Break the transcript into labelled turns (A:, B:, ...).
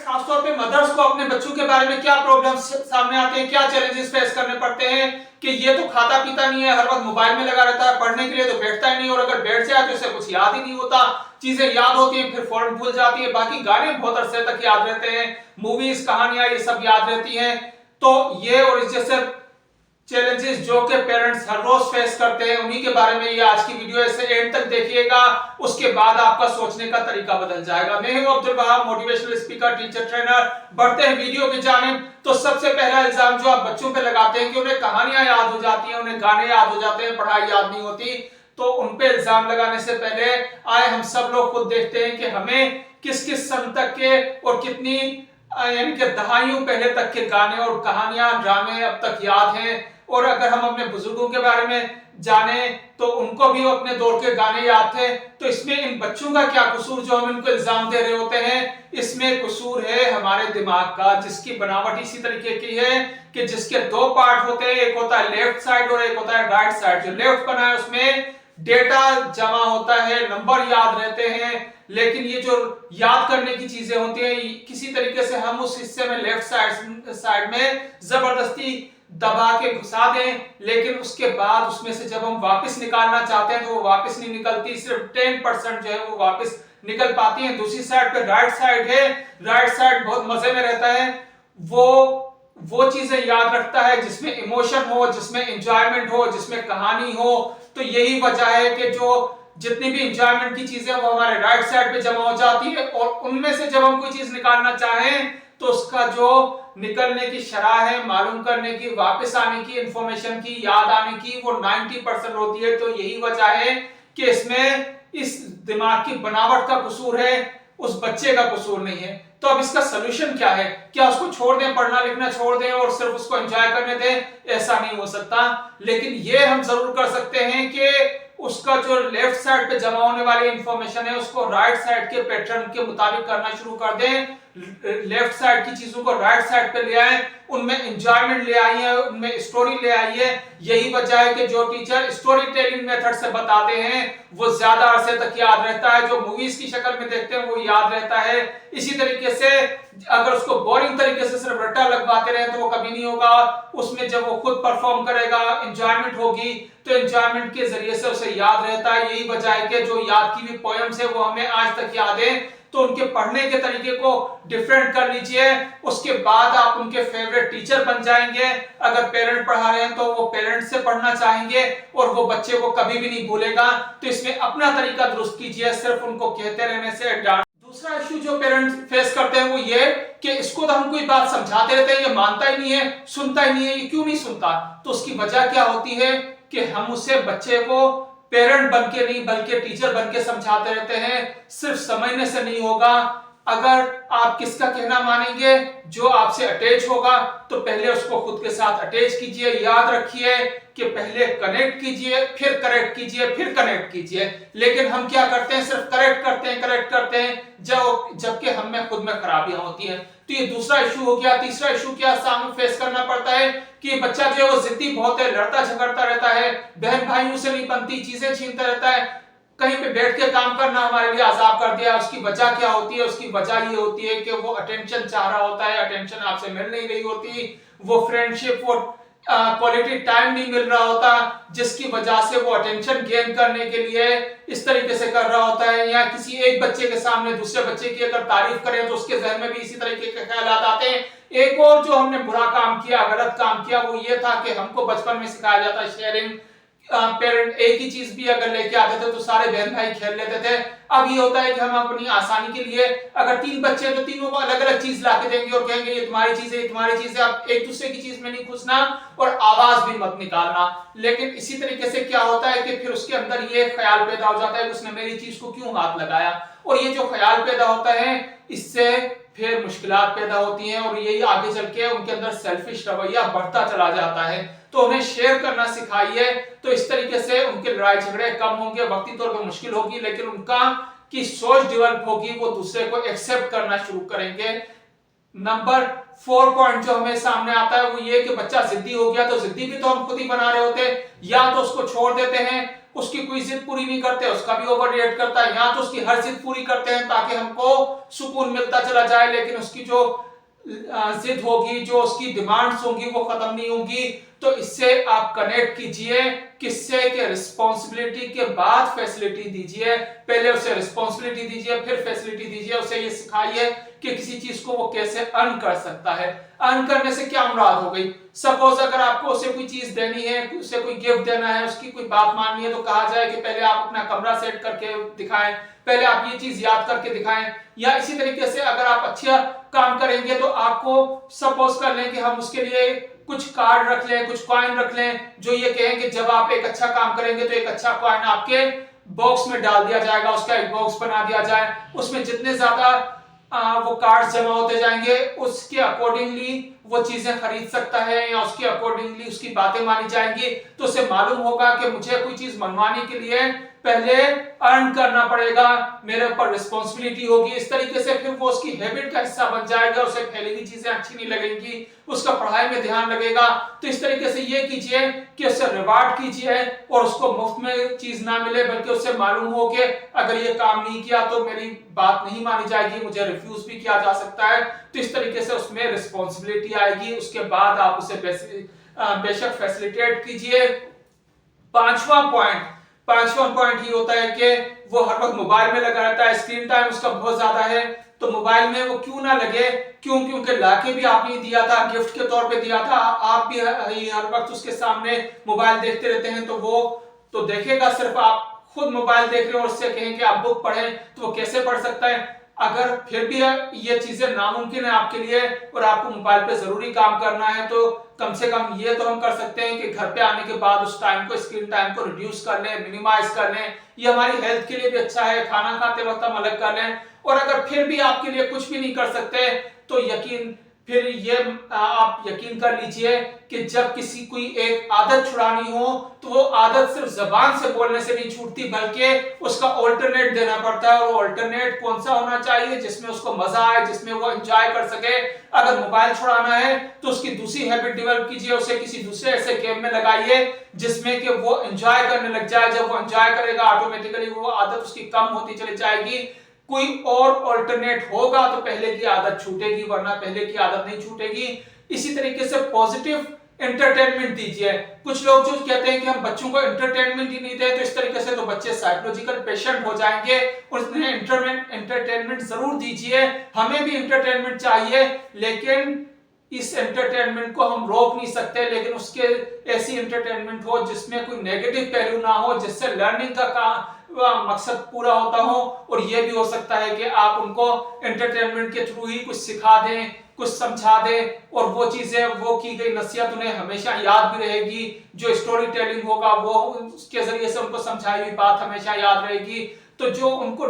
A: खासतौर पे मदर्स को अपने बच्चों के बारे में क्या प्रॉब्लम्स सामने आते हैं, क्या चैलेंजेस फेस करने पड़ते हैं कि ये तो खाता पीता नहीं है, हर वक्त मोबाइल में लगा रहता है, पढ़ने के लिए तो बैठता ही नहीं, और अगर बैठ जाए तो इसे कुछ याद ही नहीं होता, चीजें याद होती हैं फिर फौरन भूल जाती है, बाकी गाने बहुत अरसे तक याद रहते हैं, मूवीज कहानियां ये सब याद रहती हैं। तो ये और इस जैसे चैलेंजेस जो कि पेरेंट्स हर रोज फेस करते हैं, उन्हीं के बारे में ये आज की वीडियो है, इसे एंड तक देखिएगा, उसके बाद आपका सोचने का तरीका बदल जाएगा। मैं हूं Abdul Wahab, motivational speaker, teacher, trainer. बढ़ते हैं वीडियो की जानिब। तो सबसे पहला इल्जाम जो आप बच्चों पे लगाते हैं कि उन्हें कहानियां याद हो जाती हैं, उन्हें गाने याद हो जाते हैं, पढ़ाई याद नहीं होती, तो उन पे इल्जाम लगाने से पहले आए हम सब लोग खुद देखते हैं कि हमें किस किस सन तक के और कितनी यानी कि दहाइयों पहले तक के गाने और कहानियां, ड्रामे अब तक याद हैं। और अगर हम अपने बुजुर्गों के बारे में जाने तो उनको भी अपने दौर के गाने याद थे। तो इसमें इन बच्चों का क्या कसूर जो हम इनको इल्जाम दे रहे होते हैं? इसमें कसूर है हमारे दिमाग का, जिसकी बनावट इसी तरीके की है कि जिसके दो पार्ट होते हैं, एक होता है लेफ्ट साइड और एक होता है राइट साइड। जो लेफ्ट बना है उसमें डेटा जमा होता है, नंबर याद रहते हैं, लेकिन ये जो याद करने की चीजें होती हैं किसी तरीके से हम उस हिस्से में लेफ्ट साइड में जबरदस्ती दबा के घुसा दें, लेकिन उसके बाद उसमें से जब हम वापस निकालना चाहते हैं तो वो वापस नहीं निकलती, सिर्फ 10% जो है वो वापस निकल पाती है। दूसरी साइड पे राइट साइड है, राइट साइड बहुत मजे में रहता है, वो चीजें याद रखता है जिसमें इमोशन हो, जिसमें एंजॉयमेंट हो, जिसमें कहानी हो। तो यही वजह है कि जो जितनी भी एंजॉयमेंट की चीजें वो हमारे राइट साइड पे जमा हो जाती है, और उनमें से जब हम कोई चीज निकालना चाहें तो उसका जो निकलने की शरह है, मालूम करने की, वापस आने की, इंफॉर्मेशन की, याद आने की, वो 90% होती है। तो यही वजह है कि इसमें इस दिमाग की बनावट का कसूर है, उस बच्चे का कसूर नहीं है। तो अब इसका सलूशन क्या है? क्या उसको छोड़ दें, पढ़ना लिखना छोड़ दें और सिर्फ उसको एंजॉय करने दें? ऐसा नहीं हो सकता, लेकिन ये हम जरूर कर सकते हैं कि उसका जो लेफ्ट साइड पे जमा होने वाली इंफॉर्मेशन है उसको राइट साइड के पैटर्न के मुताबिक करना शुरू कर दें। लेफ्ट साइड की चीजों को राइट साइड पे ले आए, उनमें एंजॉयमेंट ले आई है, उनमें स्टोरी ले आई है। यही वजह है कि जो टीचर स्टोरी टेलिंग मेथड से बताते हैं वो ज्यादा अरसे तक याद रहता है, जो मूवीज की शक्ल में देखते हैं वो याद रहता है। इसी तरीके से अगर उसको बोरिंग तरीके से सिर्फ रट्टा लगवाते रहे तो वो कभी नहीं होगा। उसमें जब वो खुद परफॉर्म करेगा, एंजॉयमेंट होगी, तो एंजॉयमेंट के जरिए से उसे याद रहता है। यही वजह है कि जो याद की हुई पोएम्स है वो हमें आज तक याद है। तो उनके पढ़ने के तरीके को डिफरेंट कर लीजिए, उसके बाद आप उनके फेवरेट टीचर बन जाएंगे। अगर पेरेंट पढ़ा रहे हैं तो वो पेरेंट से पढ़ना चाहेंगे और वो बच्चे को कभी भी नहीं भूलेगा। तो इसमें अपना तरीका दुरुस्त कीजिए, सिर्फ उनको कहते रहने से डांट। दूसरा इश्यू जो पेरेंट्स फेस करते हैं वो ये कि इसको तो हम कोई बात समझाते रहते हैं, ये मानता ही नहीं है, सुनता ही नहीं है, ये क्यों नहीं सुनता? तो उसकी वजह क्या होती है कि हम उसे बच्चे को पेरेंट बन के नहीं बल्कि टीचर बन के समझाते रहते हैं। सिर्फ समझने से नहीं होगा। अगर आप किसका कहना मानेंगे? जो आपसे अटैच होगा तो पहले उसको खुद के साथ अटैच कीजिए। याद रखिए कि पहले कनेक्ट कीजिए, फिर करेक्ट कीजिए, फिर कनेक्ट कीजिए। लेकिन हम क्या करते हैं? सिर्फ करेक्ट करते हैं जबकि हम में खुद में खराबियां होती हैं। तो ये दूसरा इशू हो गया। तीसरा इशू क्या सामने फेस करना पड़ता है कि बच्चा जो है वो जिद्दी बहुत है, लड़ता झगड़ता रहता है, बहन भाइयों से नहीं बनती, चीजें छीनता रहता है, कहीं पे बैठ के काम करना हमारे लिए आजाब कर दिया। उसकी वजह क्या होती है? उसकी वजह ये होती है कि वो अटेंशन चाह रहा होता है, अटेंशन आपसे मिल नहीं रही होती, वो फ्रेंडशिप और क्वालिटी टाइम नहीं मिल रहा होता, जिसकी वजह से वो अटेंशन गेन करने के लिए इस तरीके से कर रहा होता है। या किसी एक बच्चे के सामने दूसरे बच्चे की अगर तारीफ करें तो उसके जहन में भी इसी तरीके के ख्यालात आते हैं। एक और जो हमने बुरा काम किया, गलत काम किया, वो ये था कि हमको बचपन में सिखाया जाता है शेयरिंग। पेरेंट एक ही चीज भी अगर लेके आते थे तो सारे बहन भाई खेल लेते थे। अब ये होता है कि हम अपनी आसानी के लिए अगर 3 बच्चे हैं तो तीनों को अलग अलग चीज लाके देंगे और कहेंगे ये तुम्हारी चीज है, ये तुम्हारी चीज है। अब एक दूसरे की चीज में नहीं घुसना और आवाज भी मत निकालना। लेकिन इसी तरीके से क्या होता है कि फिर उसके अंदर ये ख्याल पैदा हो जाता है कि उसने मेरी चीज को क्यों हाथ लगाया। और ये जो ख्याल पैदा होता है इससे फिर मुश्किलात पैदा होती हैं और यही आगे चल के उनके अंदर सेल्फिश रवैया बढ़ता चला जाता है। तो उन्हें शेयर करना सिखाइए, तो इस तरीके से उनके लड़ाई झगड़े कम होंगे। वक्ती तौर पर मुश्किल होगी लेकिन उनका की सोच डेवलप होगी, वो दूसरे को एक्सेप्ट करना शुरू करेंगे। नंबर 4 पॉइंट जो हमें सामने आता है वो ये कि बच्चा जिद्दी हो गया, तो जिद्दी भी तो हम खुद ही बना रहे होते हैं। या तो उसको छोड़ देते हैं उसकी कोई जिद पूरी नहीं करते, उसका भी ओवर रिएक्ट करता है, या तो उसकी हर जिद पूरी करते हैं ताकि हमको सुकून मिलता चला जाए, लेकिन उसकी जो जिद होगी, जो उसकी डिमांड्स होंगी वो खत्म नहीं होंगी। तो इससे आप कनेक्ट कीजिए किससे, के रिस्पॉन्सिबिलिटी के बाद फैसिलिटी दीजिए। पहले उसे रिस्पॉन्सिबिलिटी दीजिए, फिर फैसिलिटी दीजिए। उसे ये सिखाइए कि किसी चीज को वो कैसे अर्न कर सकता है। अर्न करने से क्या मुराद हो गई? सपोज अगर आपको उसे कोई चीज देनी है, उसे कोई गिफ्ट देना है, उसकी कोई बात माननी है, तो कहा जाए कि पहले आप अपना कमरा सेट करके दिखाएं, पहले आप ये चीज याद करके दिखाएं। या इसी तरीके से अगर आप अच्छा काम करेंगे तो आपको सपोज कर लें कि हम उसके लिए कुछ कार्ड रख लें, कुछ कॉइन रख लें, जो ये कहें कि जब आप एक अच्छा काम करेंगे तो एक अच्छा कॉइन आपके बॉक्स में डाल दिया जाएगा, उसका एक बॉक्स बना दिया जाए, उसमें जितने ज्यादा वो कार्ड्स जमा होते जाएंगे उसके अकॉर्डिंगली वो चीजें खरीद सकता है, या उसके अकॉर्डिंगली उसकी बातें मानी जाएंगी। तो उसे मालूम होगा कि मुझे कोई चीज मनवाने के लिए पहले अर्न करना पड़ेगा, मेरे ऊपर रिस्पॉन्सिबिलिटी होगी। इस तरीके से फिर वो उसकी हैबिट का हिस्सा बन जाएगा, उसे फैली हुई चीजें अच्छी नहीं लगेंगी, उसका पढ़ाई में ध्यान लगेगा। तो इस तरीके से ये कीजिए कि उससे रिवार्ड कीजिए और उसको मुफ्त में चीज ना मिले, बल्कि उससे मालूम हो कि अगर ये काम नहीं किया तो मेरी बात नहीं मानी जाएगी, मुझे रिफ्यूज भी किया जा सकता है। तो इस तरीके से उसमें रिस्पॉन्सिबिलिटी आएगी। उसके बाद आप उसे बेशक फैसिलिटेट कीजिए। पांचवा पॉइंट ये होता है कि वो हर वक्त मोबाइल में लगा रहता है, स्क्रीन टाइम उसका बहुत ज्यादा है। तो मोबाइल में वो क्यों ना लगे, क्योंकि लाके भी आपने दिया था, गिफ्ट के तौर पे दिया था, आप भी हर वक्त उसके सामने मोबाइल देखते रहते हैं, तो वो तो देखेगा। सिर्फ आप खुद मोबाइल देख रहे हो और उससे कहें कि आप बुक पढ़ें, तो वो कैसे पढ़ सकता है? अगर फिर भी ये चीजें नामुमकिन है आपके लिए और आपको मोबाइल पे जरूरी काम करना है, तो कम से कम ये तो हम कर सकते हैं कि घर पे आने के बाद उस टाइम को, स्क्रीन टाइम को रिड्यूस कर लें, मिनिमाइज कर लें। ये हमारी हेल्थ के लिए भी अच्छा है, खाना खाते वक्त हम अलग कर लें। और अगर फिर भी आपके लिए कुछ भी नहीं कर सकते तो फिर ये आप यकीन कर लीजिए कि जब किसी कोई एक आदत छुड़ानी हो तो वो आदत सिर्फ जबान से बोलने से नहीं छूटती, बल्कि उसका ऑल्टरनेट देना पड़ता है। और ऑल्टरनेट कौन सा होना चाहिए? जिसमें उसको मजा आए, जिसमें वो एंजॉय कर सके। अगर मोबाइल छुड़ाना है तो उसकी दूसरी हैबिट डेवलप कीजिए, उसे किसी दूसरे ऐसे गेम में लगाइए जिसमें कि वो एंजॉय करने लग जाए। जब वो एंजॉय करेगा ऑटोमेटिकली वो आदत उसकी कम होती चली जाएगी। कोई और ऑल्टरनेट होगा तो पहले की आदत छूटेगी, वरना पहले की आदत नहीं छूटेगी। इसी तरीके से पॉजिटिव एंटरटेनमेंट दीजिए। कुछ लोग जो कहते हैं कि हम बच्चों को एंटरटेनमेंट ही नहीं देते, तो इस तरीके से तो बच्चे साइकोलॉजिकल पेशेंट हो जाएंगे। उन्हें एंटरटेनमेंट जरूर दीजिए, हमें भी एंटरटेनमेंट चाहिए, लेकिन इस एंटरटेनमेंट को हम रोक नहीं सकते। लेकिन उसके ऐसी एंटरटेनमेंट हो जिसमें कोई नेगेटिव पहलू ना हो, जिससे लर्निंग का मकसद पूरा होता हो। और यह भी हो सकता है कि आप उनको एंटरटेनमेंट के थ्रू ही कुछ सिखा दें, कुछ समझा दें, और वो चीजें, वो की गई नसीहत उन्हें हमेशा याद भी रहेगी। जो स्टोरी टेलिंग होगा वो उसके जरिए से उनको समझाई हुई बात हमेशा याद रहेगी। तो जो उनको